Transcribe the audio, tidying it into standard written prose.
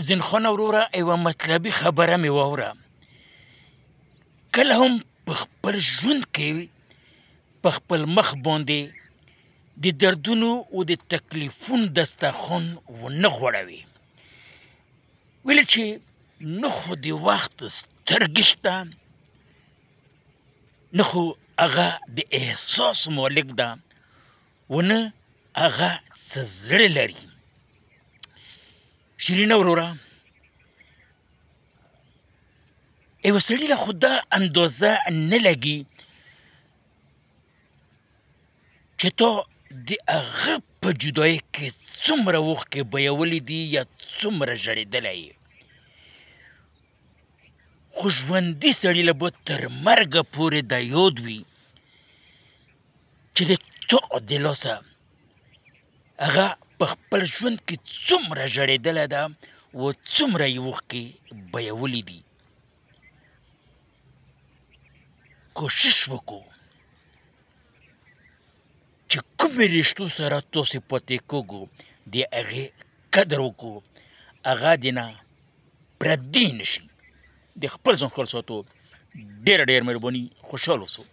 زنخونه وروره یوه مطلبي خبره مې واوره. کله هم په خپل ژوند کې په خپل مخ باندې د دردونو او د تکلیفونو دسترخوان ونه غوړوي. ولې چې نه خو د وخت سترګې شته، نه خو هغه د احساس مالک ده، ونه هغه څه زړه لري. شیرینه وروره، یوه سړي له خو دا اندازه نه لګي چې تا د هغه په جدایۍ کې څومره اوښکې بهیولې دي یا څومره ژړېدلی یې. خو ژوندي سړي له به تر مرګه پورې دا یاد وي چې د تا د لاسه هغه په خپل ژوند کې څومره ژړېدلی ده او څومره یې اوښکې بهیولې دي. کوشش وکړو چې کومې رشتو سره تاسې پاتې کېږو د هغې قدر وکړو، هغه دې نه پردي نه شي. د خپل ځان خیال ساتو. ډېره مهرباني، خوشحال اوسو.